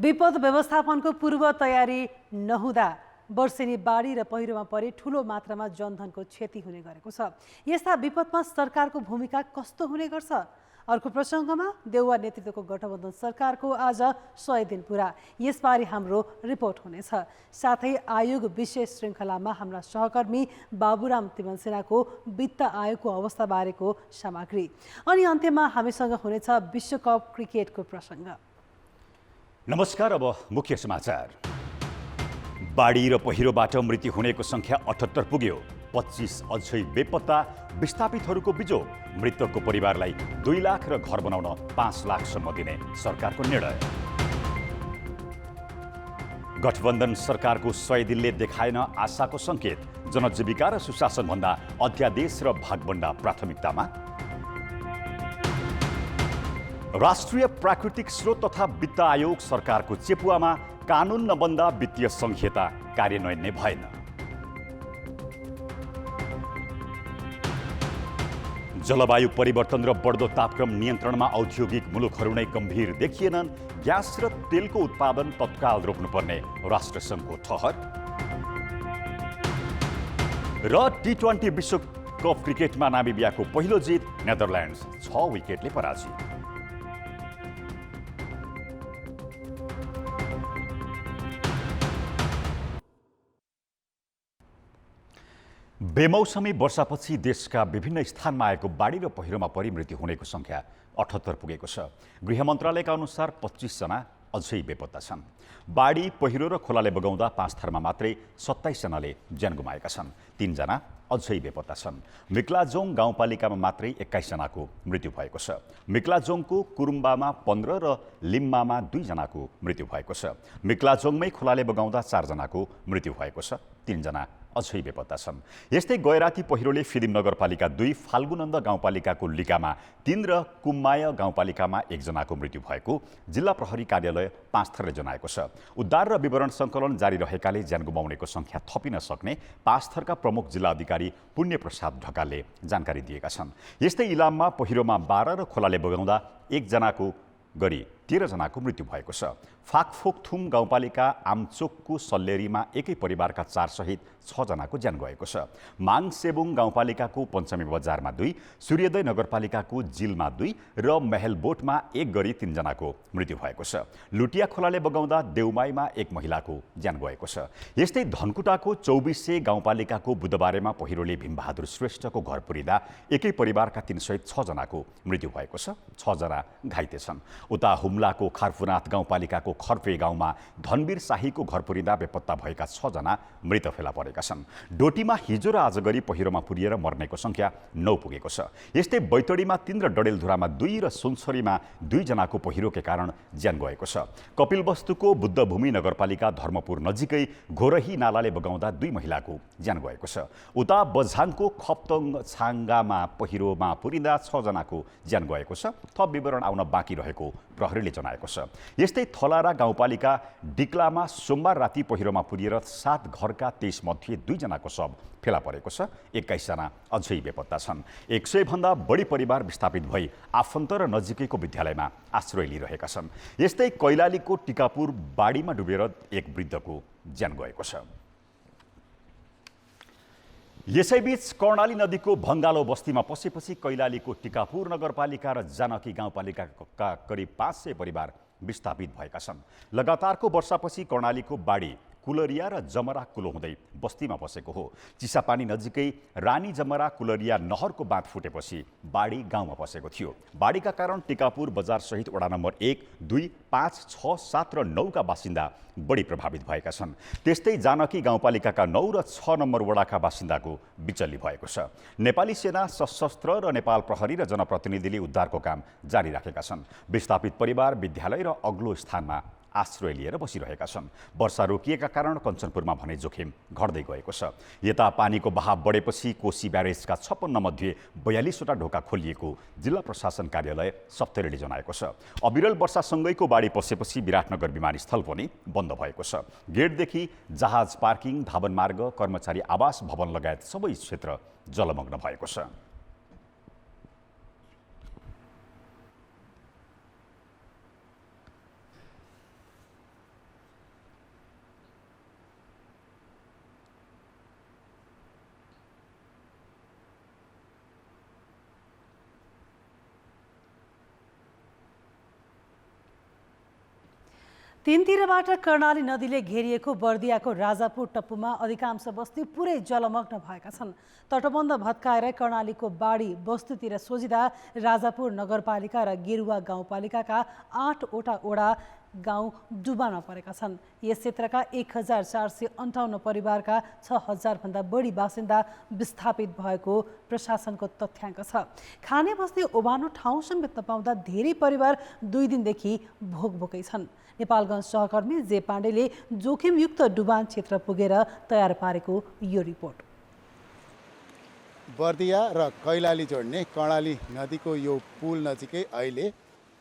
विपद व्यवस्थापनको पूर्व तयारी नहुँदा वर्षेनी बाढी र पहिरोमा परे ठूलो मात्रामा जनधनको क्षति हुने गरेको छ। यस्ता विपदमा सरकारको भूमिका कस्तो हुने गर्छ? अर्को प्रसङ्गमा देउवा नेतृत्वको गठबन्धन सरकारको आज 100 दिन पुरा, यसबारे हाम्रो रिपोर्ट हुनेछ। साथै आयोग विशेष श्रृङ्खलामा हाम्रा सहकर्मी बाबुराम तिमनसेनाको वित्त आयोगको अवस्था बारेको सामग्री, अनि अन्त्यमा हामीसँग हुनेछ विश्वकप क्रिकेटको प्रसङ्ग। नमस्कार। अब मुख्य समाचार। बाढी र पहिरोबाट मृत्यु हुनेको संख्या 78 पुग्यो। 25 अझै बेपत्ता, विस्थापितहरूको बिजोग। मृतकको परिवारलाई 2 लाख र घर बनाउन 5 लाखसम्म दिने सरकारको निर्णय। गठबन्धन सरकारको 100 दिनले देखाएन आशाको संकेत। जनजीविका र सुशासनभन्दा अध्यादेश र भागबण्डा प्राथमिकतामा। राष्ट्रिय प्राकृतिक स्रोत तथा वित्त आयोग सरकारको चेपुवामा, कानुन नबन्दा वित्तीय संहिता कार्यान्वयन नै भएन। जलवायु परिवर्तन र बढ्दो तापक्रम नियन्त्रणमा औद्योगिक मुलुकहरू नै गम्भीर देखिएनन्। ग्यास र तेलको उत्पादन तत्काल रोक्नुपर्ने राष्ट्रसङ्घको ठहर। र T20 विश्वकप क्रिकेटमा नामिबियाको पहिलो जित, नेदरल्यान्ड्स 6 विकेटले पराजित। बेमौसमी वर्षापछि देशका विभिन्न स्थानमा आएको बाढी र पहिरोमा परि मृत्यु हुनेको संख्या 78 पुगेको छ। गृह मन्त्रालयका अनुसार 25 जना अझै बेपत्ता छन्। बाढी, पहिरो र खोलाले बगाउँदा 5 थरमा मात्रै 27 जनाले ज्यान गुमाएका छन्। 3 जना अझै बेपत्ता छन्। मिक्लाजोङ गाउँपालिकामा मात्रै 21 जनाको मृत्यु भएको छ। मिक्लाजोङको कुरुम्बामा 15 र लिम्मामा 2 जनाको मृत्यु भएको छ। मिक्लाजोङमै खोलाले बगाउँदा 4 जनाको मृत्यु भएको छ। 3 जना अझै बेपत्ता छन्। यस्तै गैराती पहिरोले फिदिम नगरपालिका 2, फाल्गुनन्द गाउँपालिकाको लिकामा 3 र कुम्माय गाउँपालिकामा 1 जनाको मृत्यु भएको जिल्ला प्रहरी कार्यालय 5 थरले जनाएको छ। उद्धार र विवरण सङ्कलन जारी रहेकाले ज्यान गुमाउनेको संख्या थपिन सक्ने 5 थरका प्रमुख जिल्ला अधिकारी पुण्य प्रसाद ढकालले जानकारी दिएका छन्। यस्तै इलाममा पहिरोमा 12 र खोलाले बगाउँदा 1 जनाको गरी 13 जनाको मृत्यु भएको छ। फाकफोकथुम गाउँपालिका आमचोकको सल्लेरीमा एकै परिवारका 4 सहित 6 जनाको ज्यान गएको छ। माङसेबुङ गाउँपालिकाको पञ्चमी बजारमा 2, सूर्योदय नगरपालिकाको जिलमा 2 र महलबोटमा 1 गरी 3 जनाको मृत्यु भएको छ। लुटिया खोलाले बगाउँदा देउमाईमा 1 महिलाको ज्यान गएको छ। यस्तै धनकुटाको 24 गाउँपालिकाको बुधबारेमा पहिरोले भीमबहादुर श्रेष्ठको घर पुरिँदा एकै परिवारका 3 सहित 6 जनाको मृत्यु भएको छ। 6 जना घाइते छन्। उता हुम्लाको खारफुनाथ गाउँपालिकाको खर्फे गाउँमा धनवीर शाहीको घर पुरिँदा बेपत्ता भएका 6 जना मृत फेला परेका छन्। डोटीमा हिजो र आज गरी पहिरोमा पुरिएर मर्नेको संख्या 9 पुगेको छ। यस्तै बैतडीमा 3 र डडेलधुरामा 2 र सुनसरीमा 2 जनाको पहिरोकै कारण ज्यान गएको छ। कपिलवस्तुको बुद्धभूमि नगरपालिका धर्मपुर नजिकै घोरही नालाले बगाउँदा 2 महिलाको ज्यान गएको छ। उता बझाङको खप्तङ छाङ्गामा पहिरोमा पुरिँदा 6 जनाको ज्यान गएको छ। थप विवरण आउन बाँकी रहेको प्रहरीले जनाएको छ। यस्तै थलारा गाउँपालिका डिक्लामा सोमबार राति पहिरोमा पुरिएर 7 घरका 23 मध्ये 2 जनाको शव फेला परेको छ। 21 जना अझै बेपत्ता छन्। 100 भन्दा बढी परिवार विस्थापित भई आफन्त र नजिकैको विद्यालयमा आश्रय लिइरहेका छन्। यस्तै कैलालीको टिकापुर बाढीमा डुबेर 1 वृद्धको ज्यान गएको छ। यसैबीच कर्णाली नदीको भङ्गालो बस्तीमा पसेपछि कैलालीको टिकापुर नगरपालिका र जानकी गाउँपालिकाका करिब 500 परिवार विस्थापित भएका छन्। लगातारको वर्षापछि कर्णालीको बाढी कुलरिया र जमरा कुलो हुँदै बस्तीमा पसेको हो। चिसापानी नजिकै रानी जमरा कुलरिया नहरको बाँध फुटेपछि बाढी गाउँमा पसेको थियो। बाढीका कारण टिकापुर बजार सहित वडा नम्बर 1, 2, 5, 6, 7 र 9 का बासिन्दा बढी प्रभावित भएका छन्। त्यस्तै जानकी गाउँपालिकाका 9 र 6 नम्बर वडाका बासिन्दाको बिचल्ली भएको छ। नेपाली सेना, सशस्त्र र नेपाल प्रहरी र जनप्रतिनिधिले उद्धारको काम जारी राखेका छन्। विस्थापित परिवार विद्यालय र अग्लो स्थानमा आश्रय लिएर बसिरहेका छन्। वर्षा रोकिएका कारण कञ्चनपुरमा भने जोखिम घट्दै गएको छ। यता पानीको बहाव बढेपछि कोशी ब्यारेजका 56 मध्ये 42 वटा ढोका खोलिएको जिल्ला प्रशासन कार्यालय सप्तरीले जनाएको छ। अविरल वर्षासँगैको बाढी पसेपछि विराटनगर विमानस्थल पनि बन्द भएको छ। गेटदेखि जहाज पार्किङ, धावन मार्ग, कर्मचारी आवास भवन लगायत सबै क्षेत्र जलमग्न भएको छ। तीनतिरबाट कर्णाली नदीले घेरिएको बर्दियाको राजापुर टप्पूमा अधिकांश बस्ती पुरै जलमग्न भएका छन्। तटबन्ध भत्काएर कर्णालीको बाढी बस्तीतिर सोझिँदा राजापुर नगरपालिका र गेरुवा गाउँपालिकाका 8वटा ओडा गाउँ डुबानमा परेका छन्। यस क्षेत्रका 1458 परिवारका 6000 भन्दा बढी बासिन्दा विस्थापित भएको प्रशासनको तथ्याङ्क छ। खाने बस्ने ओबानो ठाउँ समेत नपाउँदा धेरै परिवार 2 दिनदेखि भोकभोकै छन्। नेपालगञ्ज सहकर्मी जे पाण्डेले जोखिमयुक्त डुबान क्षेत्र पुगेर तयार पारेको यो रिपोर्ट। बर्दिया र कैलाली जोड्ने कर्णाली नदीको यो पुल नजिकै अहिले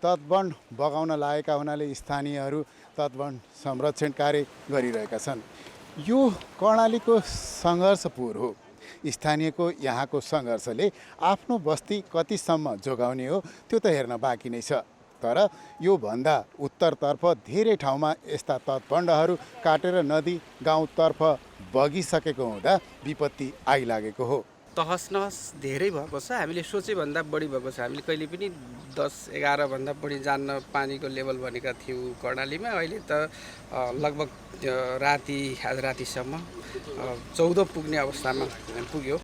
तटबन्ध बगाउन लागेका हुनाले स्थानीयहरू तटबन्ध संरक्षण कार्य गरिरहेका छन्। यो कर्णालीको सङ्घर्षपुर हो। स्थानीयको यहाँको सङ्घर्षले आफ्नो बस्ती कतिसम्म जोगाउने हो त्यो त हेर्न बाँकी नै छ। तर यो भन्दा उत्तरतर्फ धेरै ठाउँमा यस्ता तटबन्धहरू काटेर नदी गाउँतर्फ बगिसकेको हुँदा विपत्ति आइलागेको हो। तहस नहस धेरै भएको छ। हामीले सोचे भन्दा बढी भएको छ। हामीले कहिले पनि 10-11 भन्दा बढी जान्न पानीको लेभल भनेका थियौँ कर्णालीमा। अहिले त लगभग आज रातिसम्म 14 पुग्ने अवस्थामा पुग्यो।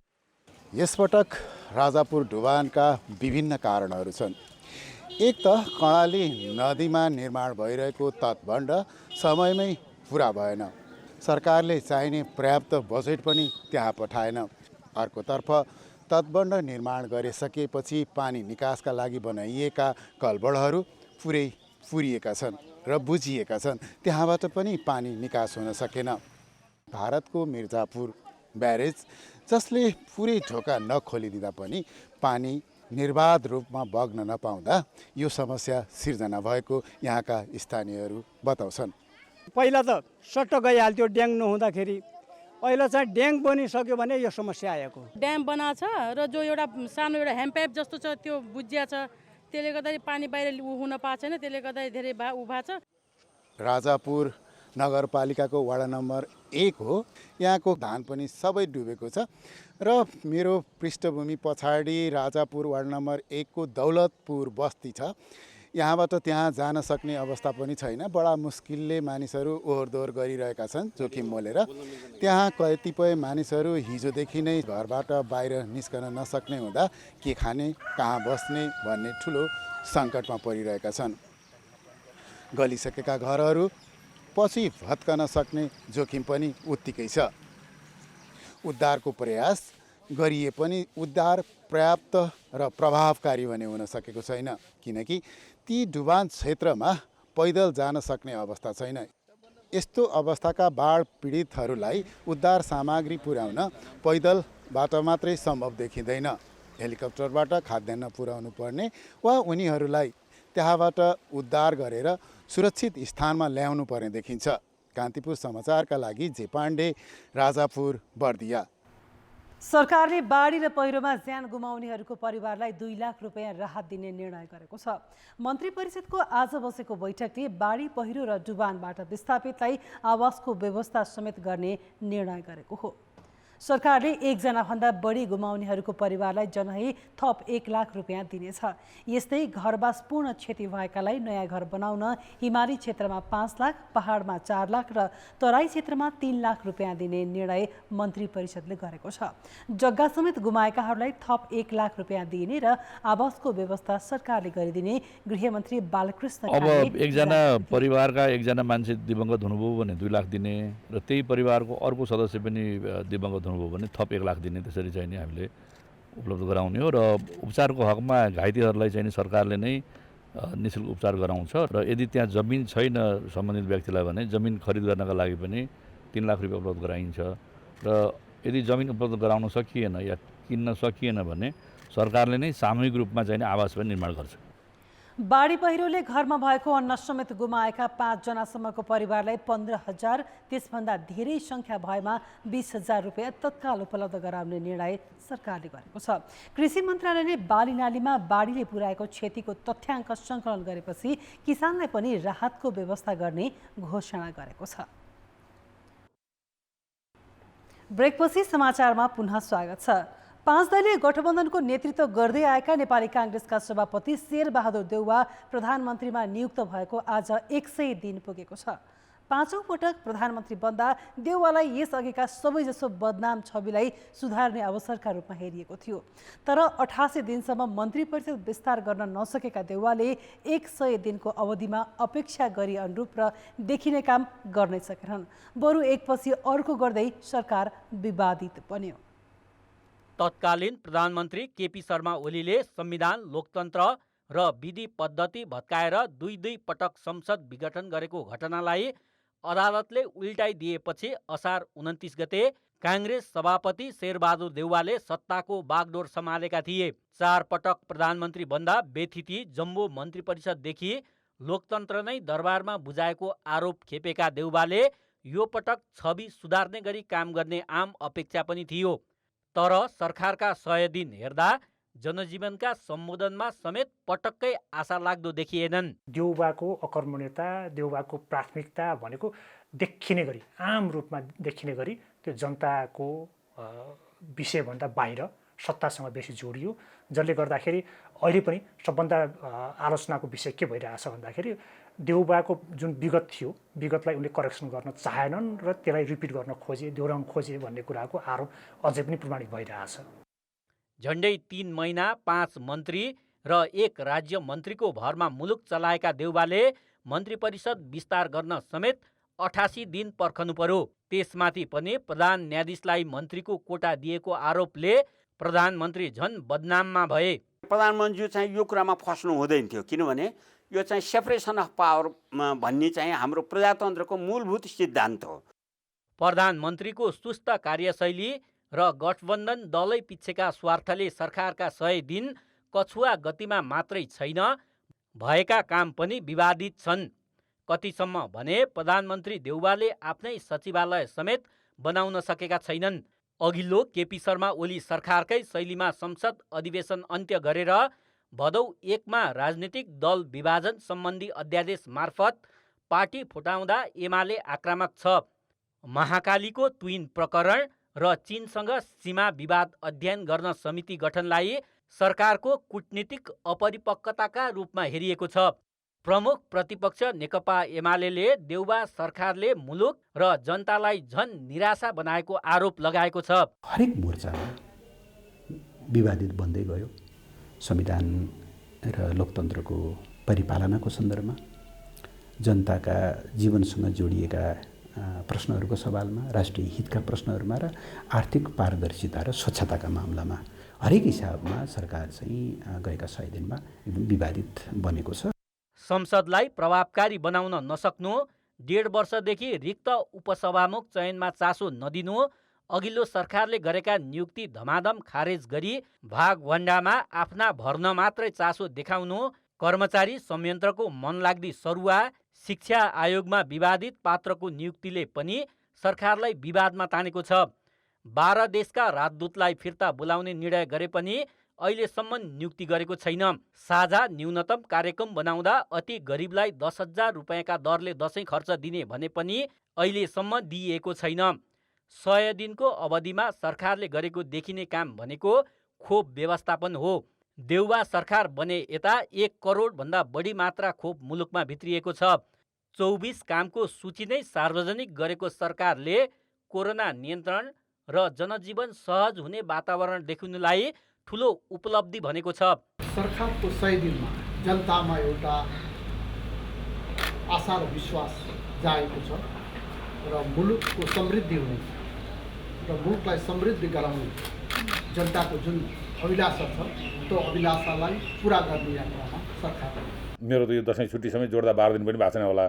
यसपटक राजापुर डुबानका विभिन्न कारणहरू छन्। एक त कर्णाली नदीमा निर्माण भइरहेको तटबन्ध समयमै पुरा भएन। सरकारले चाहिने पर्याप्त बजेट पनि त्यहाँ पठाएन। अर्कोतर्फ तटबन्ध निर्माण गरिसकेपछि पानी निकासका लागि बनाइएका कलबडहरू पुरै पुरिएका छन् र बुझिएका छन्। त्यहाँबाट पनि पानी निकास हुन सकेन। भारतको मिर्जापुर ब्यारेज जसले पुरै ढोका नखोलिदिँदा पनि पानी निर्बाध रूपमा बग्न नपाउँदा यो समस्या सिर्जना भएको यहाँका स्थानीयहरू बताउँछन्। पहिला त सट्ट गइहाल्थ्यो ड्याङ नहुँदाखेरि। अहिले चाहिँ ड्याङ बनिसक्यो भने यो समस्या आएको। ड्याम बनाएको छ र जो एउटा सानो एउटा ह्यान्डपाइप जस्तो छ त्यो बुझिया छ। त्यसले गर्दाखेरि पानी बाहिर हुन पाएको छैन। त्यसले गर्दाखेरि धेरै उभा छ। राजापुर नगरपालिकाको वडा नम्बर 1 हो। यहाँको धान पनि सबै डुबेको छ र मेरो पृष्ठभूमि पछाडि राजापुर वडा नम्बर 1 को दौलतपुर बस्ती छ। यहाँबाट त्यहाँ जान सक्ने अवस्था पनि छैन। बडा मुस्किलले मानिसहरू ओहोरदोहोर गरिरहेका छन् जोखिम मोलेर। त्यहाँ कतिपय मानिसहरू हिजोदेखि नै घरबाट बाहिर निस्कन नसक्ने हुँदा के खाने कहाँ बस्ने भन्ने ठुलो सङ्कटमा परिरहेका छन्। गलिसकेका घरहरू पछि भत्कन सक्ने जोखिम पनि उत्तिकै छ। उद्धारको प्रयास गरिए पनि उद्धार पर्याप्त र प्रभावकारी भने हुन सकेको छैन। किनकि ती डुबान क्षेत्रमा पैदल जान सक्ने अवस्था छैन। यस्तो अवस्थाका बाढ पीडितहरूलाई उद्धार सामग्री पुर्याउन पैदलबाट मात्रै सम्भव देखिँदैन। हेलिकप्टरबाट खाद्यान्न पुर्याउनु पर्ने वा उनीहरूलाई त्यहाँबाट उद्धार गरेर सुरक्षित स्थानमा ल्याउनु पर्ने देखिन्छ। कान्तिपुर समाचारका लागि जे पाण्डे, राजापुर, बर्दिया। सरकारले बाढी र पहिरोमा ज्यान गुमाउनेहरूको परिवारलाई 2 लाख रुपियाँ राहत दिने निर्णय गरेको छ। मन्त्री परिषदको आज बसेको बैठकले बाढी पहिरो र डुबानबाट विस्थापितलाई आवासको व्यवस्था समेत गर्ने निर्णय गरेको हो। सरकारले 1 जनाभन्दा बढी गुमाउनेहरूको परिवारलाई जनही थप 1 लाख रुपियाँ दिनेछ। यस्तै घरबास पूर्ण क्षति भएकालाई नयाँ घर बनाउन हिमाली क्षेत्रमा 5 लाख, पहाडमा 4 लाख र तराई क्षेत्रमा 3 लाख रुपियाँ दिने निर्णय मन्त्री परिषदले गरेको छ। जग्गा समेत गुमाएकाहरूलाई थप 1 लाख रुपियाँ दिइने र आवासको व्यवस्था सरकारले गरिदिने गृहमन्त्री बालकृष्ण अब एकजना परिवारका एकजना मान्छे दिवंगत हुनुभयो भने 2 लाख दिने र त्यही परिवारको अर्को सदस्य पनि दिवंगत हुनुभयो भने थप 1 लाख दिने। त्यसरी चाहिँ नि हामीले उपलब्ध गराउने हो र उपचारको हकमा घाइतेहरूलाई चाहिँ सरकारले नै निःशुल्क उपचार गराउँछ। र यदि त्यहाँ जमिन छैन सम्बन्धित व्यक्तिलाई भने जमिन खरिद गर्नका लागि पनि 3 लाख रुपियाँ उपलब्ध गराइन्छ। र यदि जमिन उपलब्ध गराउन सकिएन या किन्न सकिएन भने सरकारले नै सामूहिक रूपमा चाहिँ आवास पनि निर्माण गर्छ। बाढी पहिरोले घरमा भएको अन्न समेत गुमाएका 5 जनासम्मको परिवारलाई 15,000, त्यसभन्दा धेरै सङ्ख्या भएमा 20,000 रुपियाँ तत्काल उपलब्ध गराउने निर्णय सरकारले गरेको छ। कृषि मन्त्रालयले बाली नालीमा बाढीले पुर्याएको क्षतिको तथ्याङ्क सङ्कलन गरेपछि किसानलाई पनि राहतको व्यवस्था गर्ने घोषणा गरेको छ। ब्रेकपछि समाचारमा पुनः स्वागत छ। पाँच दलीय गठबन्धनको नेतृत्व गर्दै आएका नेपाली काङ्ग्रेसका सभापति शेरबहादुर देउवा प्रधानमन्त्रीमा नियुक्त भएको आज 100 दिन पुगेको छ। पाँचौं पटक प्रधानमन्त्री बन्दा देउवालाई यसअघिका सबैजसो बदनाम छविलाई सुधार्ने अवसरका रूपमा हेरिएको थियो। तर 88 दिनसम्म मन्त्री परिषद विस्तार गर्न नसकेका देउवाले 100 दिनको अवधिमा अपेक्षा गरी अनुरूप र देखिने काम गर्नै सकेनन्। बरु एकपछि अर्को गर्दै सरकार विवादित बन्यो। तत्कालीन प्रधानमन्त्री केपी शर्मा ओलीले संविधान, लोकतन्त्र र विधि पद्धति भत्काएर दुई पटक संसद विघटन गरेको घटनालाई अदालतले उल्टाइदिएपछि असार 29 गते काङ्ग्रेस सभापति शेरबहादुर देउवाले सत्ताको बागडोर सम्हालेका थिए। 4 पटक प्रधानमन्त्री बन्दा बेथिति जम्बो मन्त्री परिषददेखि लोकतन्त्र नै दरबारमा बुझाएको आरोप खेपेका देउवाले यो पटक छवि सुधार्ने गरी काम गर्ने आम अपेक्षा पनि थियो। तर सरकारका 100 दिन हेर्दा जनजीवनका सम्बोधनमा समेत पटक्कै आशा लाग्दो देखिएनन्। देउवाको अकर्मण्यता, देउवाको प्राथमिकता भनेको देखिने गरी, आम रूपमा देखिने गरी त्यो जनताको विषयभन्दा बाहिर सत्तासँग बेसी जोडियो, जसले गर्दाखेरि अहिले पनि सबभन्दा आलोचनाको विषय के भइरहेछ भन्दाखेरि देउवाको जुन विगत थियो, विगतलाई उनले करेक्सन गर्न चाहेनन् र त्यसलाई रिपिट गर्न खोजे, दोहोऱ्याउन खोजे भन्ने कुराको आरोप अझै पनि प्रमाणित भइरहेछ। झन्डै 3 महिना 5 मन्त्री र 1 राज्य मन्त्रीको भरमा मुलुक चलाएका देउवाले मन्त्री परिषद विस्तार गर्न समेत 88 दिन पर्खनु पर्यो। त्यसमाथि पनि प्रधान न्यायाधीशलाई मन्त्रीको कोटा दिएको आरोपले प्रधानमन्त्री झन् बदनाममा भए। प्रधानमन्त्री चाहिँ यो कुरामा फस्नु हुँदैन थियो, किनभने यो चाहिँ सेपरेसन अफ पावर भन्ने चाहिँ हाम्रो प्रजातन्त्रको मूलभूत सिद्धान्त हो। प्रधानमन्त्रीको सुस्त कार्यशैली र गठबन्धन दलै पिच्छेका स्वार्थले सरकारका 100 दिन कछुवा गतिमा मात्रै छैन, भएका काम पनि विवादित छन्। कतिसम्म भने प्रधानमन्त्री देउवाले आफ्नै सचिवालय समेत बनाउन सकेका छैनन्। अघिल्लो केपी शर्मा ओली सरकारकै शैलीमा संसद अधिवेशन अन्त्य गरेर भदौ 1 मा राजनीतिक दल विभाजन सम्बन्धी अध्यादेश मार्फत पार्टी फुटाउँदा एमाले आक्रामक छ। महाकालीको ट्विन प्रकरण र चीनसँग सीमा विवाद अध्ययन गर्न समिति गठनलाई सरकारको कूटनीतिक अपरिपक्वताका रूपमा हेरिएको छ। प्रमुख प्रतिपक्ष नेकपा एमाले देउवा सरकारले मुलुक र जनतालाई झन निराशा बनाएको आरोप लगाएको छ। हरेक मोर्चामा विवादित बन्दै गयो। संविधान र लोकतन्त्रको परिपालनाको सन्दर्भमा, जनताका जीवनसँग जोडिएका प्रश्नहरूको सवालमा, राष्ट्रिय हितका प्रश्नहरूमा र आर्थिक पारदर्शिता र स्वच्छताका मामलामा हरेक हिसाबमा सरकार चाहिँ गएका 100 दिनमा एकदम विवादित बनेको छ। संसदलाई प्रभावकारी बनाउन नसक्नु, 1.5 वर्षदेखि रिक्त उपसभामुख चयनमा चासो नदिनु, अघिल्लो सरकारले गरेका नियुक्ति धमाधम खारेज गरी भागभण्डामा आफ्ना भर्न मात्रै चासो देखाउनु, कर्मचारी संयन्त्रको मनलाग्दी सरुवा, शिक्षा आयोगमा विवादित पात्रको नियुक्तिले पनि सरकारलाई विवादमा तानेको छ। 12 देशका राजदूतलाई फिर्ता बोलाउने निर्णय गरे पनि अहिलेसम्म नियुक्ति गरेको छैन। साझा न्यूनतम कार्यक्रम बनाउँदा अति गरिबलाई 10,000 रुपियाँका दरले दसैँ खर्च दिने भने पनि अहिलेसम्म दिइएको छैन। 100 दिनको अवधिमा सरकारले गरेको देखिने काम भनेको खोप व्यवस्थापन हो। देउवा सरकार बने यता 1 करोड भन्दा बढी मात्रा खोप मुलुकमा भित्रिएको छ। 24 कामको सूची नै सार्वजनिक गरेको सरकारले कोरोना नियन्त्रण र जनजीवन सहज हुने वातावरण देखाउनुलाई ठुलो उपलब्धि भनेको छ। सरकारको 100 दिनमा जनतामा एउटा आशा र विश्वास जागेको छ र मुलुकको समृद्धि हुने र मुलुकलाई समृद्धि गराउने जनताको जुन अभिलाषा छ त्यो अभिलाषालाई पुरा गर्ने यात्रामा सरकार। मेरो त यो दसैँ छुट्टी समेत जोड्दा 12 दिन पनि भएको छैन होला।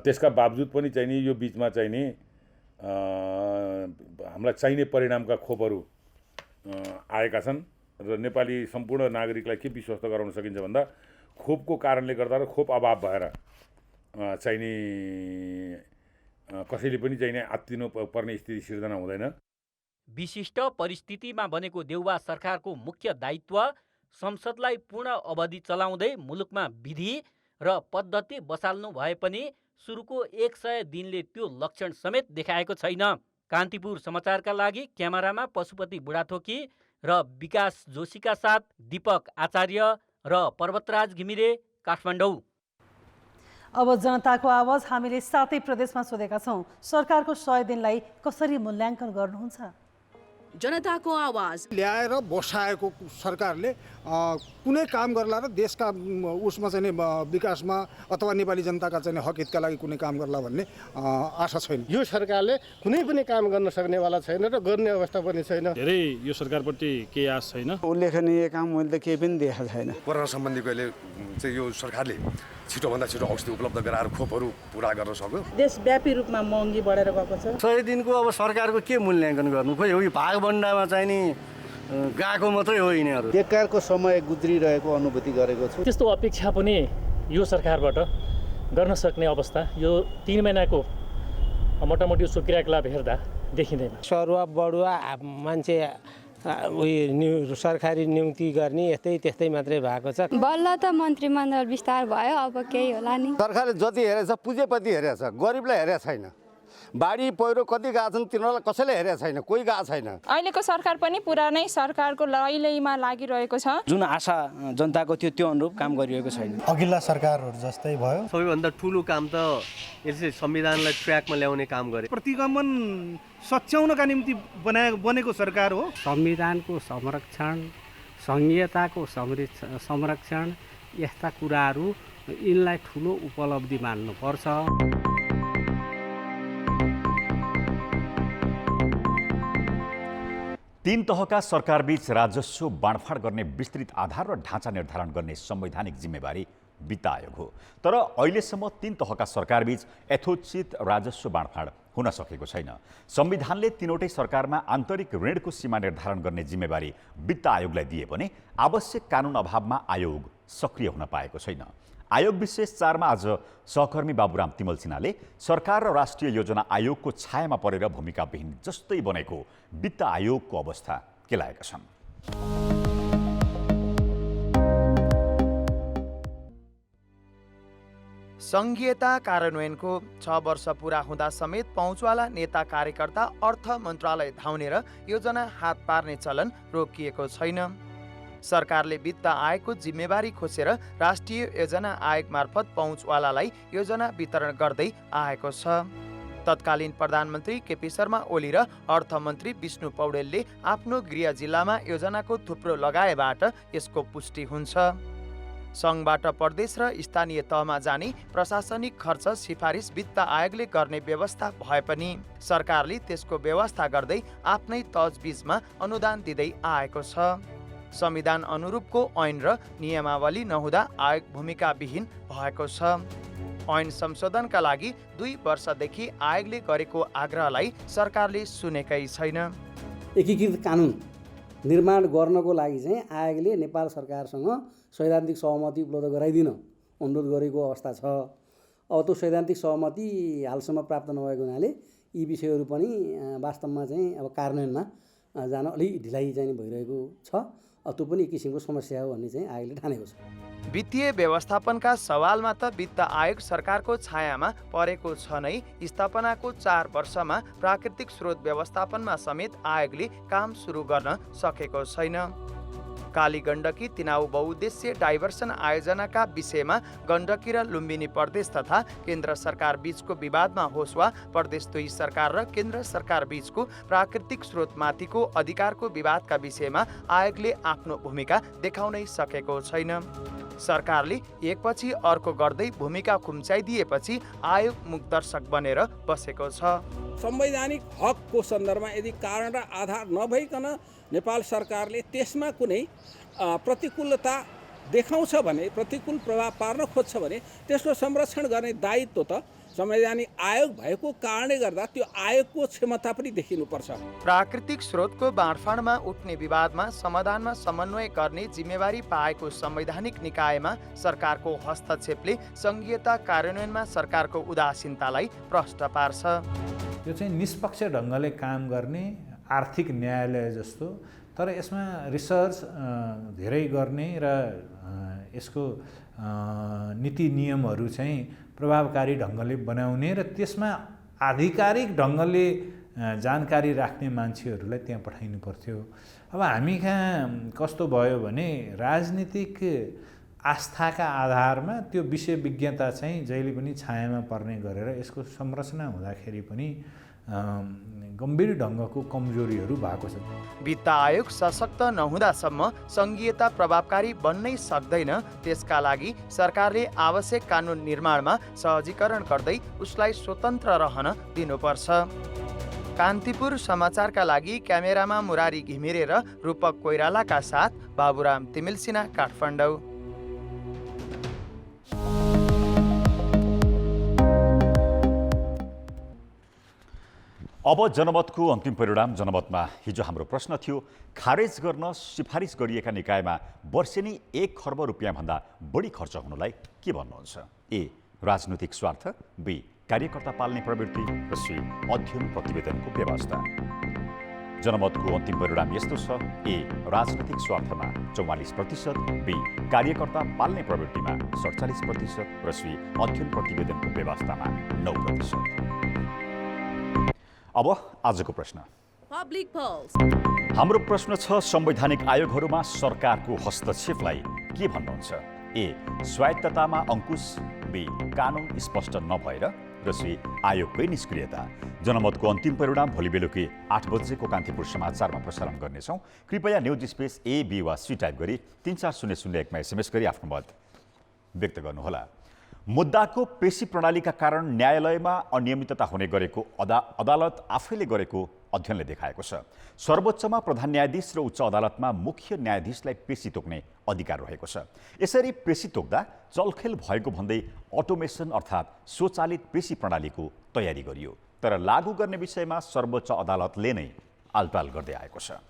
त्यसका बावजुद पनि चाहिँ नि यो बिचमा चाहिँ नि हामीलाई चाहिने परिणामका खोपहरू आएका छन् र नेपाली सम्पूर्ण नागरिकलाई के विश्वस्त गराउन सकिन्छ भन्दा खोपको कारणले गर्दा र खोप अभाव भएर चाहिँ नि कसैले पनि चाहिँ नि आत्तिनु पर्ने स्थिति सिर्जना हुँदैन। विशिष्ट परिस्थितिमा बनेको देउवा सरकारको मुख्य दायित्व संसदलाई पूर्ण अवधि चलाउँदै मुलुकमा विधि र पद्धति बसाल्नु भए पनि सुरुको 100 दिनले त्यो लक्षण समेत देखाएको छैन। कान्तिपुर समाचारका लागि क्यामेरामा पशुपति बुढाथोकी र विकास जोशीका साथ दीपक आचार्य र पर्वतराज घिमिरे, काठमाडौँ। अब जनताको आवाज हामीले 7 प्रदेशमा सोधेका छौँ। सरकारको 100 दिनलाई कसरी मूल्याङ्कन गर्नुहुन्छ? जनताको आवाज ल्याएर बसाएको सरकारले कुनै काम गर्ला र देशका उसमा चाहिँ विकासमा अथवा नेपाली जनताका चाहिँ हक हितका लागि कुनै काम गर्ला भन्ने आशा छैन। यो सरकारले कुनै पनि काम गर्न सक्नेवाला छैन र गर्ने अवस्था पनि छैन। धेरै यो सरकारप्रति केही आश छैन। उल्लेखनीय काम मैले त केही पनि देखाएको छैन। कोरोना सम्बन्धी कहिले चाहिँ यो सरकारले छिटोभन्दा छिटो औषधि उपलब्ध गराएर खोपहरू पुरा गर्न सक्यो। देशव्यापी रूपमा महँगी बढेर गएको छ। 100 दिनको अब सरकारको के मूल्याङ्कन गर्नु? खोइ यो भागभण्डामा चाहिँ नि गएको मात्रै हो यिनीहरू। बेकारको समय गुज्रिरहेको अनुभूति गरेको छु। त्यस्तो अपेक्षा पनि यो सरकारबाट गर्न सक्ने अवस्था यो 3 महिनाको मोटामोटी उसको क्रियाकलाप हेर्दा देखिँदैन। सरुवा बढुवा मान्छे सरकारी नियुक्ति गर्ने त्यस्तै मात्रै भएको छ। बल्ल त मन्त्रीमण्डल विस्तार भयो, अब केही होला नि। सरकारले जति हेरेछ पुँजीपति हेरेछ, गरिबलाई हेरेको छैन। बाढी पहिरो कति गएको छन् तिनीहरूलाई कसैले हेरेको छैन, कोही गएको छैन। अहिलेको सरकार पनि पुरानै सरकारको लैलैमा लागिरहेको छ। जुन आशा जनताको थियो त्यो अनुरूप काम गरिरहेको छैन। अघिल्ला सरकारहरू जस्तै भयो। सबैभन्दा ठुलो काम त यसले संविधानलाई ट्र्याकमा ल्याउने काम गरे। प्रतिगमन सच्याउनका निम्ति बनेको सरकार हो। संविधानको संरक्षण, संघीयताको संरक्षण यस्ता कुराहरू यिनलाई ठुलो उपलब्धि मान्नुपर्छ। तीन तहका सरकारबीच राजस्व बाँडफाँड गर्ने विस्तृत आधार र ढाँचा निर्धारण गर्ने संवैधानिक जिम्मेवारी वित्त आयोग हो। तर अहिलेसम्म तीन तहका सरकारबीच यथोचित राजस्व बाँडफाँड हुन सकेको छैन। संविधानले तीनवटै सरकारमा आन्तरिक ऋणको सीमा निर्धारण गर्ने जिम्मेवारी वित्त आयोगलाई दिए पनि आवश्यक कानुन अभावमा आयोग सक्रिय हुन पाएको छैन। आयोग विशेष 4 मा आज सहकर्मी बाबुराम तिमल सिन्हाले सरकार र राष्ट्रिय योजना आयोगको छायामा परेर भूमिकाविहीन जस्तै बनेको वित्त आयोगको अवस्था केलाएका छन्। संघीयता कार्यान्वयनको 6 वर्ष पूरा हुँदा समेत पहुँचवाला नेता कार्यकर्ता अर्थ मन्त्रालय धाउने र योजना हात पार्ने चलन रोकिएको छैन। सरकारले वित्त आयोगको जिम्मेवारी खोसेर राष्ट्रिय योजना आयोग मार्फत पहुँचवालालाई योजना वितरण गर्दै आएको छ। तत्कालीन प्रधानमन्त्री केपी शर्मा ओली र अर्थमन्त्री विष्णु पौडेलले आफ्नो गृह जिल्लामा योजनाको थुप्रो लगाएबाट यसको पुष्टि हुन्छ। सङ्घबाट प्रदेश र स्थानीय तहमा जाने प्रशासनिक खर्च सिफारिस वित्त आयोगले गर्ने व्यवस्था भए पनि सरकारले त्यसको व्यवस्था गर्दै आफ्नै तजबिजमा अनुदान दिँदै आएको छ। संविधान अनुरूपको ऐन र नियमावली नहुँदा आयोग भूमिकाविहीन भएको छ। ऐन संशोधनका लागि 2 वर्षदेखि आयोगले गरेको आग्रहलाई सरकारले सुनेकै छैन। एकीकृत कानुन निर्माण गर्नको लागि चाहिँ आयोगले नेपाल सरकारसँग सैद्धान्तिक सहमति उपलब्ध गराइदिन अनुरोध गरेको अवस्था छ। अब त्यो सैद्धान्तिक सहमति हालसम्म प्राप्त नभएको हुनाले यी विषयहरू पनि वास्तवमा चाहिँ अब कार्यान्वयनमा जान अलिक ढिलाइ चाहिँ भइरहेको छ। त्यो पनि एक किसिमको समस्या हो भन्ने चाहिँ आयोगले ठानेको छ। वित्तीय व्यवस्थापनका सवालमा त वित्त आयोग सरकारको छायामा परेको छ नै, स्थापनाको 4 वर्षमा प्राकृतिक स्रोत व्यवस्थापनमा समेत आयोगले काम सुरु गर्न सकेको छैन। कालीगण्डकी तिनाउ बहुद्देश्य डाइभर्सन आयोजनाका विषयमा गण्डकी र लुम्बिनी प्रदेश तथा केन्द्र सरकार बीचको विवादमा होस् वा प्रदेश 2 सरकार र केन्द्र सरकार बीचको प्राकृतिक स्रोतमाथिको अधिकारको विवादका विषयमा आयोगले आफ्नो भूमिका देखाउनै सकेको छैन। सरकारले एकपछि अर्को गर्दै भूमिका खुम्चाइदिएपछि आयोग मुखदर्शक बनेर बसेको छ। संवैधानिक हकको सन्दर्भमा यदि कारण र आधार नभइकन नेपाल सरकारले त्यसमा कुनै प्रतिकूलता देखाउँछ भने, प्रतिकूल प्रभाव पार्न खोज्छ भने त्यसको संरक्षण गर्ने दायित्व त संवैधानिक आयोग भएको कारणले गर्दा त्यो आयोगको क्षमता पनि देखिनुपर्छ। प्राकृतिक स्रोतको बाँडफाँडमा उठ्ने विवादमा समाधानमा समन्वय गर्ने जिम्मेवारी पाएको संवैधानिक निकायमा सरकारको हस्तक्षेपले संघीयता कार्यान्वयनमा सरकारको उदासीनतालाई प्रष्ट पार्छ। यो चाहिँ निष्पक्ष ढङ्गले काम गर्ने आर्थिक न्यायालय जस्तो, तर यसमा रिसर्च धेरै गर्ने र यसको नीति नियमहरू चाहिँ प्रभावकारी ढङ्गले बनाउने र त्यसमा आधिकारिक ढङ्गले जानकारी राख्ने मान्छेहरूलाई त्यहाँ पठाइनु पर्थ्यो। अब हामी कहाँ कस्तो भयो भने राजनीतिक आस्थाका आधारमा त्यो विषय विज्ञता चाहिँ जहिले पनि छायामा पर्ने गरेर यसको संरचना हुँदाखेरि पनि गम्भीर ढङ्गको कमजोरीहरू भएको छ। वित्त आयोग सशक्त नहुँदासम्म सङ्घीयता प्रभावकारी बन्नै सक्दैन। त्यसका लागि सरकारले आवश्यक कानुन निर्माणमा सहजीकरण गर्दै उसलाई स्वतन्त्र रहन दिनुपर्छ। कान्तिपुर समाचारका लागि क्यामेरामा मुरारी घिमिरे र रूपक कोइरालाका साथ बाबुराम तिमिल सिन्हा, काठमाडौँ। अब जनमतको अन्तिम परिणाम। जनमतमा हिजो हाम्रो प्रश्न थियो, खारेज गर्न सिफारिस गरिएका निकायमा वर्षेनी 1 खर्ब रुपियाँभन्दा बढी खर्च हुनुलाई के भन्नुहुन्छ? ए. राजनैतिक स्वार्थ, बी. कार्यकर्ता पाल्ने प्रवृत्ति र सी. अध्ययन प्रतिवेदनको व्यवस्था। जनमतको अन्तिम परिणाम यस्तो छ, ए. राजनैतिक स्वार्थमा 44%, बी. कार्यकर्ता पाल्ने प्रवृत्तिमा 47% र सी. अध्ययन प्रतिवेदनको व्यवस्थामा 9%। अब आजको प्रश्न। Public pulse. हाम्रो प्रश्न छ, संवैधानिक आयोगहरूमा सरकारको हस्तक्षेपलाई के भन्नुहुन्छ? ए. स्वायत्ततामा अंकुश, बी. कानुन स्पष्ट नभएर र सी. आयोगकै निष्क्रियता। जनमतको अन्तिम परिणाम भोलि बेलुकी 8 बजेको कान्तिपुर समाचारमा प्रसारण गर्नेछौँ। कृपया न्युज स्पेस ए, बी वा सी टाइप गरी 34001 मा SMS गरी आफ्नो मत व्यक्त गर्नुहोला। मुद्दाको पेशी प्रणालीका कारण न्यायालयमा अनियमितता हुने गरेको अदालत आफैले गरेको अध्ययनले देखाएको छ। सर्वोच्चमा प्रधान न्यायाधीश र उच्च अदालतमा मुख्य न्यायाधीशलाई पेशी तोक्ने अधिकार रहेको छ। यसरी पेशी तोक्दा चलखेल भएको भन्दै अटोमेसन अर्थात् स्वचालित पेशी प्रणालीको तयारी गरियो, तर लागू गर्ने विषयमा सर्वोच्च अदालतले नै आलटाल गर्दै आएको छ।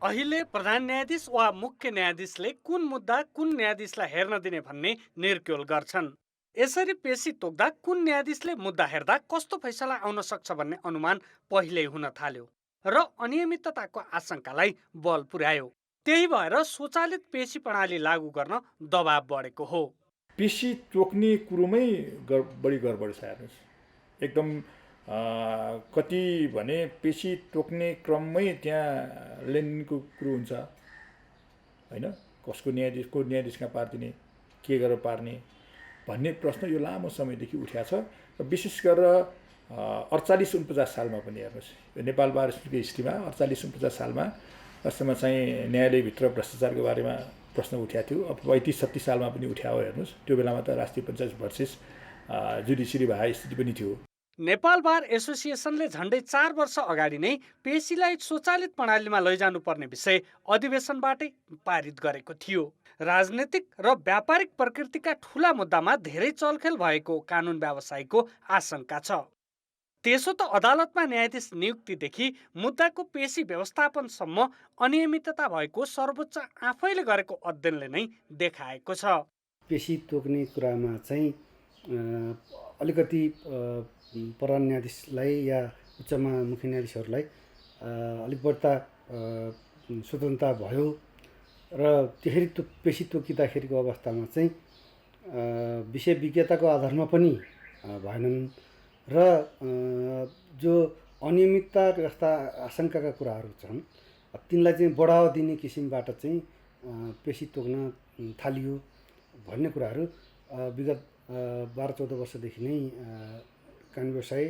अहिले प्रधान न्यायाधीश वा मुख्य न्यायाधीशले कुन मुद्दा कुन न्यायाधीशलाई हेर्न दिने भन्ने निर्क्युल गर्छन्। यसरी पेशी तोक्दा कुन न्यायाधीशले मुद्दा हेर्दा कस्तो फैसला आउन सक्छ भन्ने अनुमान पहिल्यै हुन थाल्यो र अनियमितताको आशंकालाई बल पुर्यायो। त्यही भएर स्वचालित पेशी प्रणाली लागू गर्न दबाब बढेको हो। पेशी तोक्ने कुरोमै बढी गडबड छ। हेर्नुहोस्, एकदम कति भने पेशी तोक्ने क्रममै त्यहाँ लेनदेनको कुरो हुन्छ होइन, कसको न्यायाधीश को न्यायाधीश कहाँ पारिदिने, के गरेर पार्ने भन्ने प्रश्न यो लामो समयदेखि उठ्याएको छ। र विशेष गरेर 48-49 सालमा पनि हेर्नुहोस्, यो नेपाल बार एसोसिएसनको हिस्ट्रीमा 48-49 सालमा वास्तवमा चाहिँ न्यायालयभित्र भ्रष्टाचारको बारेमा प्रश्न उठ्याएको थियो। अब 35-36 सालमा पनि उठ्यायो। हेर्नुहोस्, त्यो बेलामा त राष्ट्रिय पञ्चायत भर्सेस जुडिसियरी भए स्थिति पनि थियो। नेपाल बार एसोसिएसनले झण्डै 4 वर्ष अगाडि नै पेशीलाई स्वचालित प्रणालीमा लैजानुपर्ने विषय अधिवेशनबाटै पारित गरेको थियो। राजनीतिक र व्यापारिक प्रकृतिका ठूला मुद्दामा धेरै चलखेल भएको कानुन व्यवसायीको आशंका छ। त्यसो त अदालतमा न्यायाधीश नियुक्तिदेखि मुद्दाको पेशी व्यवस्थापनसम्म अनियमितता भएको सर्वोच्च आफैले गरेको अध्ययनले नै देखाएको छ। पेशी तोक्ने कुरामा चाहिँ अलिकति प्रधान न्यायाधीशलाई या उच्चमा मुख्य न्यायाधीशहरूलाई अलिक बढ्ता स्वतन्त्रता भयो र त्यसरी पेशी तोकिँदाखेरिको अवस्थामा चाहिँ विषय विज्ञताको आधारमा पनि भएनन् र जो अनियमितता जस्ता आशंकाका कुराहरू छन् तिनलाई चाहिँ बढावा दिने किसिमबाट चाहिँ पेशी तोक्न थालियो भन्ने कुराहरू विगत 12-14 वर्षदेखि नै कानुन व्यवसायी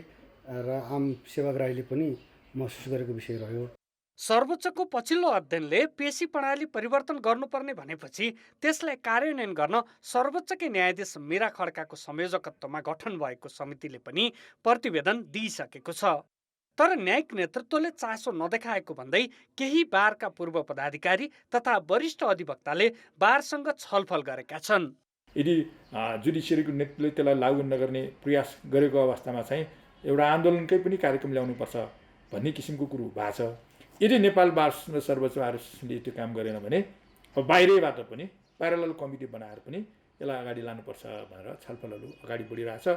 र आम सेवाग्राहीले पनि महसुस गरेको विषय रह्यो। सर्वोच्चको पछिल्लो अध्ययनले पेशी प्रणाली परिवर्तन गर्नुपर्ने भनेपछि त्यसलाई कार्यान्वयन गर्न सर्वोच्चकै न्यायाधीश मीरा खड्काको संयोजकत्वमा गठन भएको समितिले पनि प्रतिवेदन दिइसकेको छ। तर न्यायिक नेतृत्वले चासो नदेखाएको भन्दै केही बारका पूर्व पदाधिकारी तथा वरिष्ठ अधिवक्ताले बारसँग छलफल गरेका छन्। यदि जुडिसियरीको नेतृत्वले त्यसलाई लागू नगर्ने प्रयास गरेको अवस्थामा चाहिँ एउटा आन्दोलनकै पनि कार्यक्रम ल्याउनुपर्छ भन्ने किसिमको कुरो भएको छ। यदि नेपाल बार सर्वोच्च आरएसले त्यो काम गरेन भने बाहिरैबाट पनि प्यारलल कमिटी बनाएर पनि यसलाई अगाडि लानुपर्छ भनेर छलफलहरू अगाडि बढिरहेछ।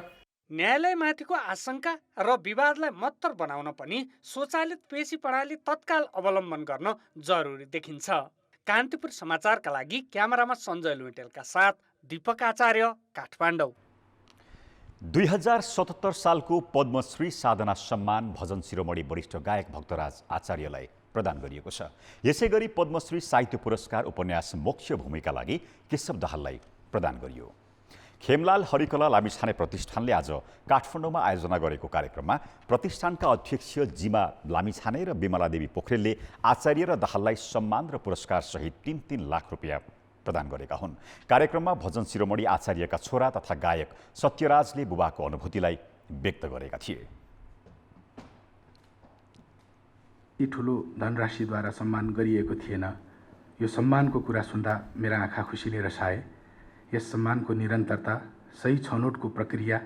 न्यायालयमाथिको आशंका र विवादलाई मत्तर बनाउन पनि स्वचालित पेशी प्रणाली तत्काल अवलम्बन गर्न जरुरी देखिन्छ। कान्तिपुर समाचारका लागि क्यामेरामा सञ्जय लुइटेलका साथ दीपक आचार्य, काठमाडौँ। 2077 सालको पद्मश्री साधना सम्मान भजन शिरोमणि वरिष्ठ गायक भक्तराज आचार्यलाई प्रदान गरिएको छ। यसै गरी पद्मश्री साहित्य पुरस्कार उपन्यास मोक्ष भूमिका लागि केशव दाहाललाई प्रदान गरियो। खेमलाल हरिकला लामिछाने प्रतिष्ठानले आज काठमाडौँमा आयोजना गरेको कार्यक्रममा प्रतिष्ठानका अध्यक्ष जिमा लामिछाने र विमला देवी पोखरेलले आचार्य र दाहाललाई सम्मान र पुरस्कार सहित 3-3 लाख रुपियाँ प्रदान गरेका हुन्। कार्यक्रममा भजन शिरोमणि आचार्यका छोरा तथा गायक सत्यराजले बुबाको अनुभूतिलाई व्यक्त गरेका थिए। यी ठुलो धनराशिद्वारा सम्मान गरिएको थिएन। यो सम्मानको कुरा सुन्दा मेरा आँखा खुसीले रसाए। यस सम्मानको निरन्तरता, सही छनौटको प्रक्रिया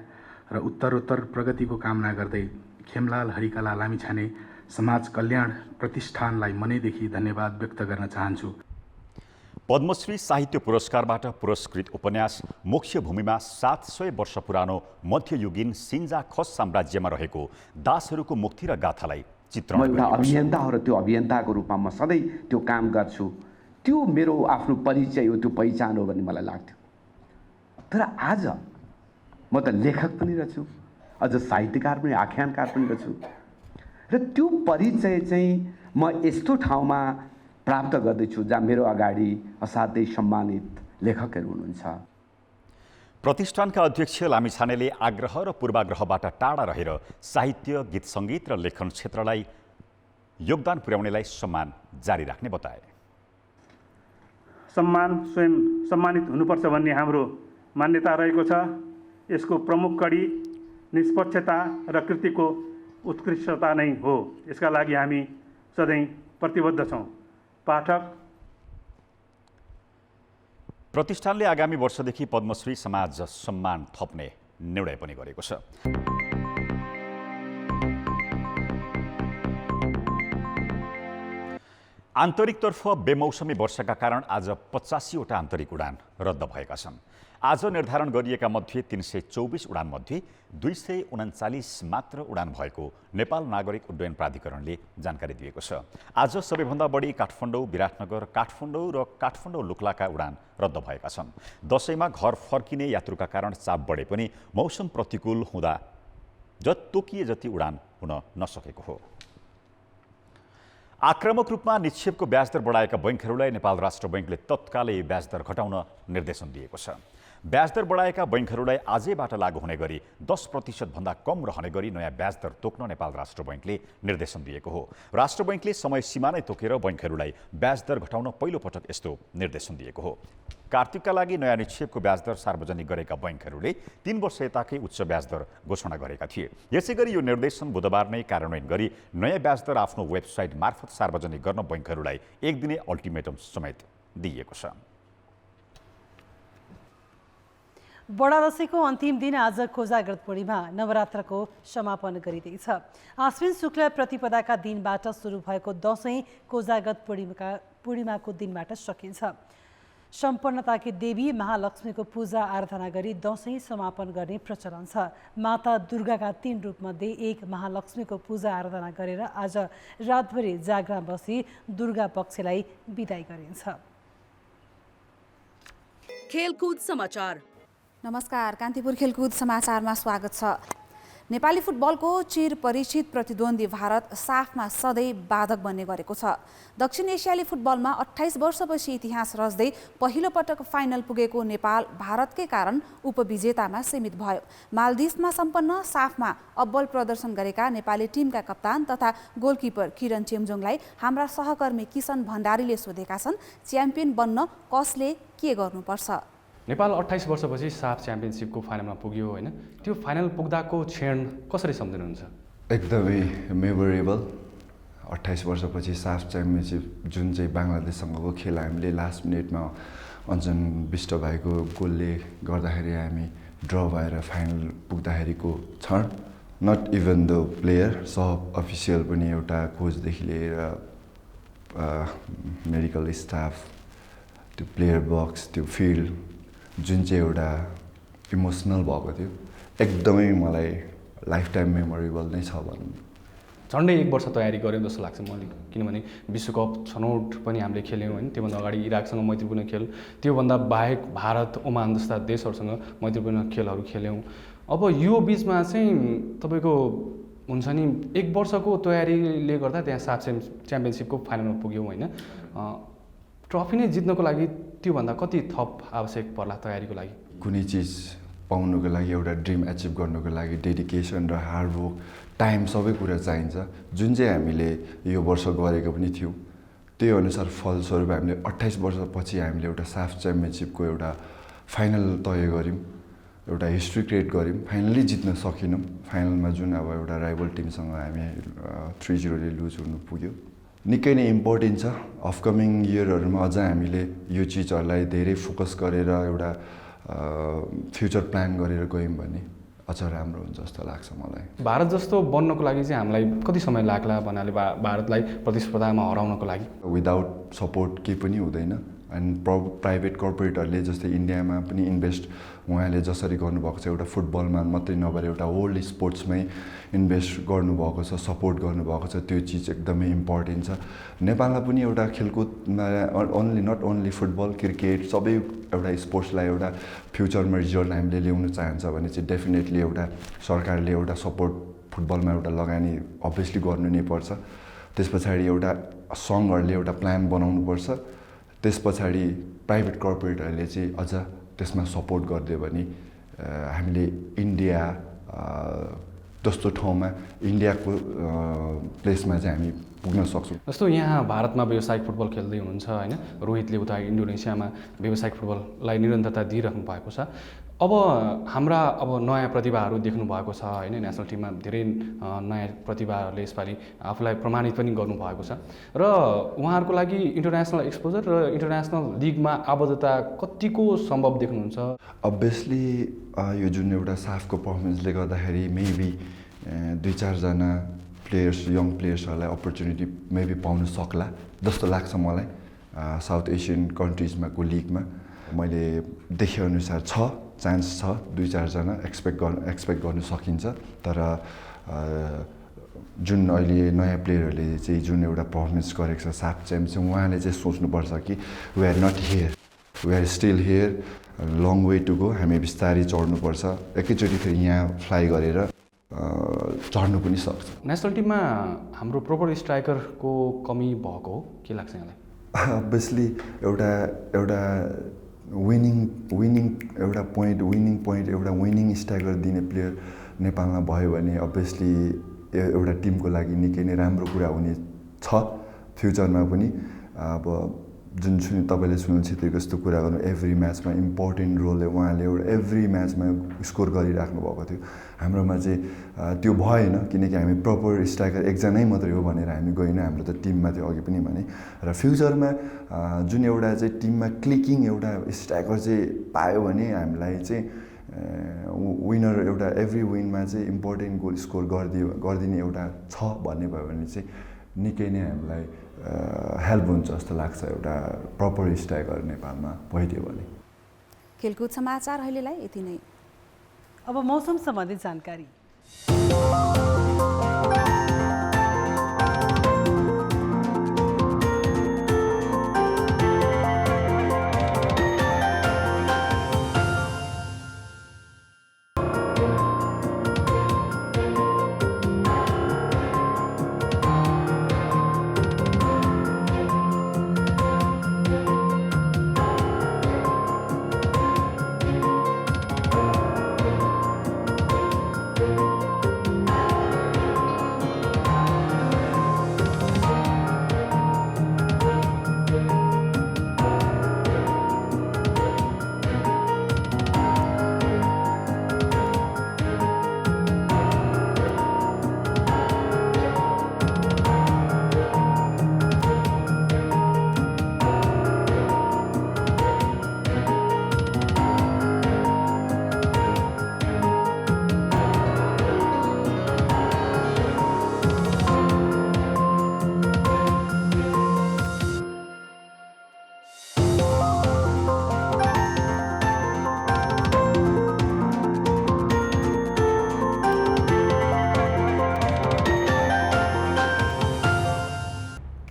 र उत्तरोत्तर प्रगतिको कामना गर्दै खेमलाल हरिकला लामिछाने समाज कल्याण प्रतिष्ठानलाई मनैदेखि धन्यवाद व्यक्त गर्न चाहन्छु। पद्मश्री साहित्य पुरस्कारबाट पुरस्कृत उपन्यास मोक्ष भूमिमा 700 वर्ष पुरानो मध्ययुगीन सिन्जा खस साम्राज्यमा रहेको दासहरूको मुक्ति र गाथालाई चित्रण म एउटा अभियन्ता हो र त्यो अभियन्ताको रूपमा म सधैँ त्यो काम गर्छु। त्यो मेरो आफ्नो परिचय हो, त्यो पहिचान हो भन्ने मलाई लाग्थ्यो। तर आज म त लेखक पनि रहेछु, अझ साहित्यकार पनि, आख्यानकार पनि रहेछु र त्यो परिचय चाहिँ म यस्तो ठाउँमा प्राप्त गर्दैछु जहाँ मेरो अगाडि असाध्यै सम्मानित लेखकहरू हुनुहुन्छ। प्रतिष्ठानका अध्यक्ष लामिछानेले आग्रह र पूर्वाग्रहबाट टाढा रहेर साहित्य, गीत सङ्गीत र लेखन क्षेत्रलाई योगदान पुर्याउनेलाई सम्मान जारी राख्ने बताए। सम्मान स्वयं सम्मानित हुनुपर्छ भन्ने हाम्रो मान्यता रहेको छ। यसको प्रमुख कडी निष्पक्षता र कृतिको उत्कृष्टता नै हो। यसका लागि हामी सधैँ प्रतिबद्ध छौँ। पाठक प्रतिष्ठानले आगामी वर्षदेखि पद्मश्री समाज सम्मान थप्ने निर्णय पनि गरेको छ। आन्तरिकतर्फ बेमौसमी वर्षाका कारण आज 85 वटा आन्तरिक उडान रद्द भएका छन्। आज निर्धारण गरिएका मध्ये 324 उडानमध्ये 239 मात्र उडान भएको नेपाल नागरिक उड्डयन प्राधिकरणले जानकारी दिएको छ। आज सबैभन्दा बढी काठमाडौँ, विराटनगर, काठमाडौँ र काठमाडौँ लुक्लाका उडान रद्द भएका छन्। दशैंमा घर फर्किने यात्रुका कारण चाप बढे पनि मौसम प्रतिकूल हुँदा तोकिए जति उडान हुन नसकेको हो। आक्रामक रूपमा निक्षेपको ब्याजदर बढाएका बैङ्कहरूलाई नेपाल राष्ट्र बैङ्कले तत्कालै ब्याजदर घटाउन निर्देशन दिएको छ। ब्याजदर बढाएका बैङ्कहरूलाई आजैबाट लागू हुने गरी 10% भन्दा कम रहने गरी नयाँ ब्याजदर तोक्न नेपाल राष्ट्र बैङ्कले निर्देशन दिएको हो। राष्ट्र बैङ्कले समय सीमा नै तोकेर बैङ्कहरूलाई ब्याजदर घटाउन पहिलो पटक यस्तो निर्देशन दिएको हो। कार्तिकका लागि नयाँ निक्षेपको ब्याजदर सार्वजनिक गरेका बैङ्कहरूले 3 वर्ष यताकै उच्च ब्याजदर घोषणा गरेका थिए। यसैगरी यो निर्देशन बुधबार नै कार्यान्वयन गरी नयाँ ब्याजदर आफ्नो वेबसाइट मार्फत सार्वजनिक गर्न बैङ्कहरूलाई 1 दिने अल्टिमेटम समेत दिइएको छ। बडा दशैंको अन्तिम दिन आज कोजाग्रत पूर्णिमा नवरात्रको समापन गरिँदैछ। आश्विन शुक्ल प्रतिपदाका दिनबाट सुरु भएको दशैं कोजाग्रत पूर्णिमाको दिनबाट सकिन्छ। सम्पन्नताकी देवी महालक्ष्मीको पूजा आराधना गरी दशैं समापन गर्ने प्रचलन छ। माता दुर्गाका 3 रूपमध्ये एक महालक्ष्मीको पूजा आराधना गरेर आज रातभरि जागरण बसी दुर्गा पक्षलाई बिदाई गरिन्छ। खेलकुद समाचार। नमस्कार, कान्तिपुर खेलकुद समाचारमा स्वागत छ। नेपाली फुटबलको चिर परिचित प्रतिद्वन्दी भारत साफमा सधैँ बाधक बन्ने गरेको छ। दक्षिण एसियाली फुटबलमा 28 वर्षपछि इतिहास रच्दै पहिलो पटक फाइनल पुगेको नेपाल भारतकै कारण उपविजेतामा सीमित भयो। मालदिभ्समा सम्पन्न साफमा अब्बल प्रदर्शन गरेका नेपाली टिमका कप्तान तथा गोलकिपर किरण चेम्जोङलाई हाम्रा सहकर्मी किसन भण्डारीले सोधेका छन्, च्याम्पियन बन्न कसले के गर्नुपर्छ? नेपाल 28 वर्षपछि साफ च्याम्पियनसिपको फाइनलमा पुग्यो होइन, त्यो फाइनल पुग्दाको क्षण कसरी सम्झिनुहुन्छ? एकदमै मेमोरेबल। 28 वर्षपछि साफ च्याम्पियनसिप जुन चाहिँ बङ्गलादेशसँगको खेल हामीले लास्ट मिनटमा अञ्जन विष्ट भएको गोलले गर्दाखेरि हामी ड्र भएर फाइनल पुग्दाखेरिको क्षण, नट इभन द प्लेयर, सब अफिसियल पनि एउटा कोचदेखि लिएर मेडिकल स्टाफ, त्यो प्लेयर बक्स, त्यो फिल्ड जुन चाहिँ एउटा इमोसनल भएको थियो, एकदमै मलाई लाइफ टाइम मेमोरेबल नै छ भनौँ। झन्डै 1 वर्ष तयारी गऱ्यौँ जस्तो लाग्छ मलाई, किनभने विश्वकप छनौट पनि हामीले खेल्यौँ होइन। त्योभन्दा अगाडि इराकसँग मैत्रीपूर्ण खेल, त्योभन्दा बाहेक भारत, ओमान जस्ता देशहरूसँग मैत्रीपूर्ण खेलहरू खेल्यौँ। अब यो बिचमा चाहिँ तपाईँको हुन्छ नि 1 वर्षको तयारीले गर्दा त्यहाँ साफ च्याम्पियनसिपको फाइनलमा पुग्यौँ होइन। ट्रफी नै जित्नको लागि त्योभन्दा कति थप आवश्यक पर्ला तयारीको लागि? कुनै चिज पाउनुको लागि, एउटा ड्रिम एचिभ गर्नुको लागि डेडिकेसन र हार्डवर्क, टाइम सबै कुरा चाहिन्छ, जुन चाहिँ हामीले यो वर्ष गरेको पनि थियौँ। त्यही अनुसार फलस्वरूप हामीले 28 वर्षपछि हामीले एउटा साफ च्याम्पियनसिपको एउटा फाइनल तय गऱ्यौँ, एउटा हिस्ट्री क्रिएट गऱ्यौँ, फाइनली जित्न सकेनौँ। फाइनलमा जुन अब एउटा राइभल टिमसँग हामी 3-0ले लुज हुनु पुग्यो। निकै नै इम्पोर्टेन्ट छ। अपकमिङ इयरहरूमा अझ हामीले यो चिजहरूलाई धेरै फोकस गरेर एउटा फ्युचर प्लान गरेर गयौँ भने अझ राम्रो हुन्छ जस्तो लाग्छ मलाई। भारत जस्तो बन्नको लागि चाहिँ हामीलाई कति समय लाग्ला भन्नाले भारतलाई प्रतिस्पर्धामा हराउनको लागि? विदाउट सपोर्ट केही पनि हुँदैन। एन्ड प्राइभेट कर्पोरेटहरूले जस्तै इन्डियामा पनि इन्भेस्ट उहाँले जसरी गर्नुभएको छ, एउटा फुटबलमा मात्रै नभएर एउटा वर्ल्ड स्पोर्ट्समै इन्भेस्ट गर्नुभएको छ, सपोर्ट गर्नुभएको छ, त्यो चिज एकदमै इम्पोर्टेन्ट छ। नेपालमा पनि एउटा खेलकुदमा नट ओन्ली फुटबल, क्रिकेट सबै एउटा स्पोर्ट्सलाई एउटा फ्युचरमा रिजल्ट हामीले ल्याउन चाहन्छ भने चाहिँ डेफिनेटली एउटा सरकारले एउटा सपोर्ट फुटबलमा एउटा लगानी अभियसली गर्नु नै पर्छ। त्यस पछाडि एउटा सङ्घहरूले एउटा प्लान बनाउनुपर्छ। त्यस पछाडि प्राइभेट कर्पोरेटहरूले चाहिँ अझ त्यसमा सपोर्ट गरिदियो भने हामीले इन्डिया जस्तो ठाउँमा, इन्डियाको प्लेसमा चाहिँ हामी पुग्न सक्छौँ। जस्तो यहाँ भारतमा व्यावसायिक फुटबल खेल्दै हुनुहुन्छ होइन, रोहितले उता इन्डोनेसियामा व्यावसायिक फुटबललाई निरन्तरता दिइराख्नु भएको छ। अब हाम्रा नयाँ प्रतिभाहरू देख्नु भएको छ होइन, नेसनल टिममा धेरै नयाँ प्रतिभाहरूले यसपालि आफूलाई प्रमाणित पनि गर्नुभएको छ र उहाँहरूको लागि इन्टरनेसनल एक्सपोजर र इन्टरनेसनल लिगमा आबद्धता कतिको सम्भव देख्नुहुन्छ? अभियसली यो जुन एउटा साफको पर्फर्मेन्सले गर्दाखेरि मेबी 2-4 जना प्लेयर्स, यङ प्लेयर्सहरूलाई अपर्च्युनिटी मेबी पाउन सक्ला जस्तो लाग्छ मलाई। साउथ एसियन कन्ट्रिजमा को लिगमा मैले देखेअनुसार चान्स छ, 2-4 जना एक्सपेक्ट गर्नु सकिन्छ। तर जुन अहिले नयाँ प्लेयरहरूले चाहिँ जुन एउटा पर्फर्मेन्स गरेको छ साफ च्याम्पियन, उहाँले चाहिँ सोच्नुपर्छ कि we are not here, we are still here, long way to go. हामी बिस्तारै चढ्नुपर्छ, एकैचोटि फेरि यहाँ फ्लाइ गरेर चढ्नु पनि सक्छ। नेसनल टिममा हाम्रो प्रोपर स्ट्राइकरको कमी भएको हो के लाग्छ यहाँलाई? अभियसली एउटा विनिङ एउटा विनिङ स्ट्राइकर दिने प्लेयर नेपालमा भयो भने अभियसली एउटा टिमको लागि निकै नै राम्रो कुरा हुने छ फ्युचरमा पनि। अब जुन तपाईँले सुनिल छेत्रीको जस्तो कुरा गर्नु, एभ्री म्याचमा इम्पोर्टेन्ट रोल उहाँले एउटा एभ्री म्याचमा स्कोर गरिराख्नु भएको थियो। हाम्रोमा चाहिँ त्यो भएन, किनकि हामी प्रपर स्ट्राइकर एकजनै मात्रै हो भनेर हामी गएन, हाम्रो त टिममा थियो अघि पनि भने। र फ्युचरमा जुन एउटा चाहिँ टिममा क्लिकिङ एउटा स्ट्राइकर चाहिँ पायो भने हामीलाई चाहिँ विनर एउटा एभ्री विनमा चाहिँ इम्पोर्टेन्ट गोल स्कोर गरिदिने एउटा छ भन्ने भयो भने चाहिँ निकै नै हामीलाई हेल्प हुन्छ जस्तो लाग्छ, एउटा प्रपर स्ट्राइकर नेपालमा भइदियो भने। खेलकुद समाचार अहिलेलाई यति नै। अब मौसम सम्बन्धी जानकारी।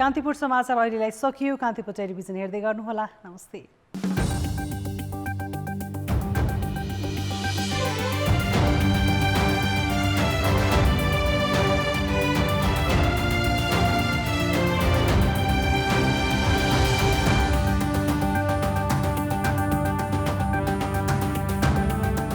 कान्तिपुर समाचार अहिलेलाई सकियो। कान्तिपुर टेलिभिजन हेर्दै गर्नुहोला। नमस्ते।